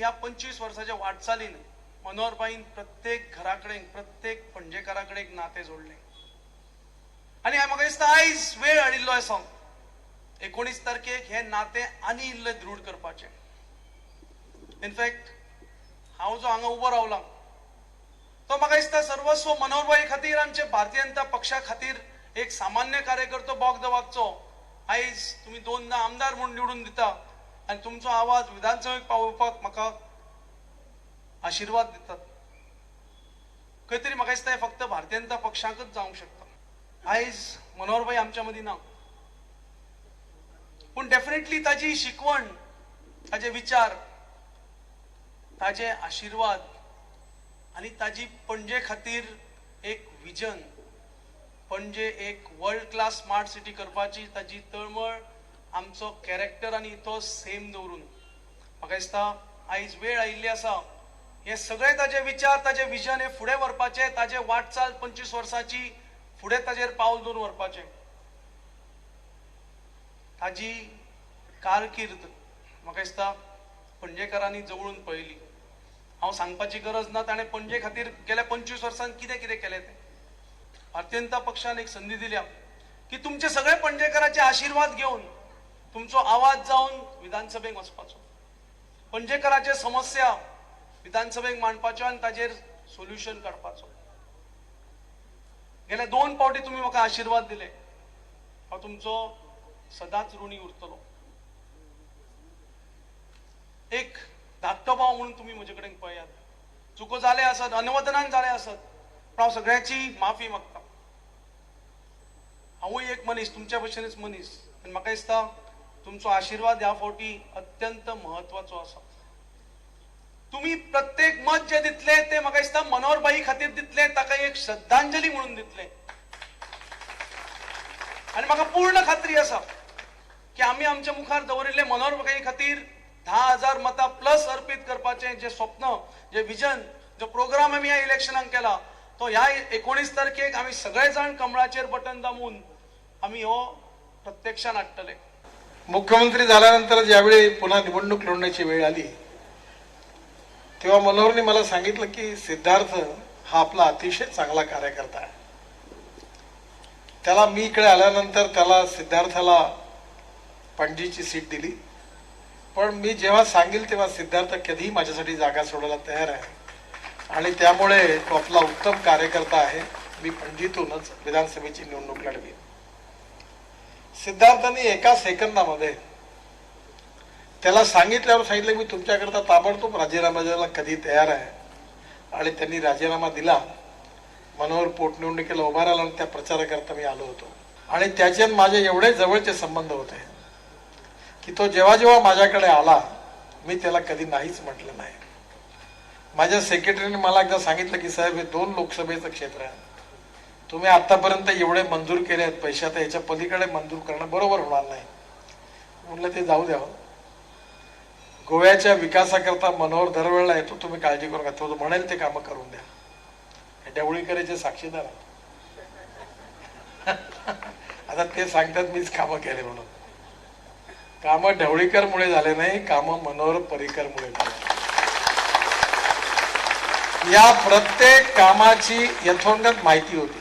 ह्या 25 वर्षाच्या वाटचालीन मनोहरबाईन प्रत्येक घराकडे प्रत्येक पणजेकाराकडे एक नाते जोडले आणि म्हाका दिसता आयज वेळ आडिल्लो आसा 19 तारखेक हे नाते आनी इल्ले दृढ करपाचे. इनफॅक्ट हांव जो हांगा उबो रावला तो म्हाका दिसता सर्वस्व मनोहरबाई खातीर आमचे भारतीय जनता पक्षा खातीर एक सामान्य कार्यकर्तो बोगदवागचो. आयज तुम्ही 2दा आमदार म्हणून निवडून दिता आणि तुमचो आवाज विधानसभेक पावोवपाक म्हाका आशीर्वाद दितात. खंय तरी म्हाका दिसता फक्त भारतीय जनता पक्षाकच जावंक शकता. आयज मनोहरबाई आमच्या मदीं ना, पण डेफिनेटली ताजी शिकवण, ताजे विचार, ताजे आशीर्वाद आणि ताजी पणजे खातीर एक विजन, पणजे एक वर्ल्ड क्लास स्मार्ट सिटी करपाची ताजी तळमळ, आमचो कॅरेक्टर आणि इथो सेम दवरून म्हाका दिसता आयज वेळ आयिल्ली आसा हे सगळे ताजे विचार, ताजे विजन हे फुडें व्हरपाचे, ताजे वाटचाल 25 वर्सांची फुडें ताजेर पावल दवरून व्हरपाचे. ताजी कारकीर्द म्हाका दिसता पणजेकारांनी जवळून पळयली. हांव सांगपाची गरज ना ताणें पणजे खातीर गेल्या 25 वर्सांत कितें कितें केलें तें. भारतीय जनता पक्षान एक संधी दिल्या की तुमचे सगळे पणजेकारांचे आशीर्वाद घेवन तुमचो आवाज जावन विधानसभेक वचपाचो, पणजेकारांचे समस्या विधानसभेक मांडपाच्यो आनी ताजेर सोल्युशन काडपाचो. गेल्या 2 फावटी तुम्ही म्हाका आशीर्वाद दिले, हांव तुमचो सदांच ऋणी उरतलो. एक धाकटो भाव म्हणून तुम्ही म्हजे कडेन पळयात. चुको जाले आसत, अनवदनान जाले आसत, पण हांव सगळ्याची माफी मागता. हांवूय एक मनीस, तुमच्या भशेनच मनीस, आनी म्हाका दिसता तुमचो आशीर्वाद ह्या फावटी अत्यंत महत्वाचो आसा. तुम्ही प्रत्येक मत जे दितले ते म्हाका दिसता मनोहरबाई खातीर दितले, ताका एक श्रद्धांजली म्हणून दितले. आणि म्हाका पूर्ण खात्री आसा की आमी आमच्या मुखार दवरिल्ले मनोहरबाई खातीर 10,000 मतां प्लस अर्पीत करपाचे जे स्वप्न, जे विजन, जो प्रोग्राम आमी ह्या इलेक्शनाक केला तो ह्या 19 तारखेक आमी सगळे जाण कमळाचेर बटन दामून आमी हो प्रत्यक्षात हाडटले. मुख्यमंत्री झाल्यानंतर ज्यावेळी पुन्हा निवडणूक लढण्याची वेळ आली तेव्हा मनोहरने मला सांगितलं की सिद्धार्थ हा आपला अतिशय चांगला कार्यकर्ता आहे. त्याला मी इकडे आल्यानंतर त्याला सिद्धार्थाला पणजीची सीट दिली, पण मी जेव्हा सांगेल तेव्हा सिद्धार्थ कधीही माझ्यासाठी जागा सोडायला तयार आहे आणि त्यामुळे तो आपला उत्तम कार्यकर्ता आहे. मी पणजीतूनच विधानसभेची निवडणूक लढवी. सिद्धार्थांनी एका सेकंदामध्ये त्याला सांगितलं मी तुमच्याकरता ताबडतोब राजीनामा द्यायला कधी तयार आहे, आणि त्यांनी राजीनामा दिला. मनोहर पोटनिवडणुकीला उभा राहिला आणि त्या प्रचाराकरता मी आलो होतो आणि त्याच्यात माझे एवढे जवळचे संबंध होते की तो जेव्हा जेव्हा माझ्याकडे आला मी त्याला कधी नाहीच म्हटलं नाही. माझ्या सेक्रेटरीने मला एकदा सांगितलं की साहेब हे 2 लोकसभेचं क्षेत्र आहे, तुम्ही आतापर्यंत एवढे मंजूर केले आहेत पैसे, आता याच्या पलीकडे मंजूर करणं बरोबर होणार नाही. म्हणलं ते जाऊ द्यावं. गोव्याच्या विकासाकरता मनोहर दरवेळेला येतो, तुम्ही काळजी करू नका, तो म्हणेल ते कामं करून द्या. ढवळीकरचे साक्षीदार आता ते सांगतात मीच कामं केले म्हणून. कामं ढवळीकर मुळे झाले नाही, कामं मनोहर पर्रीकर मुळे झाले. या प्रत्येक कामाची यथोचित माहिती होती.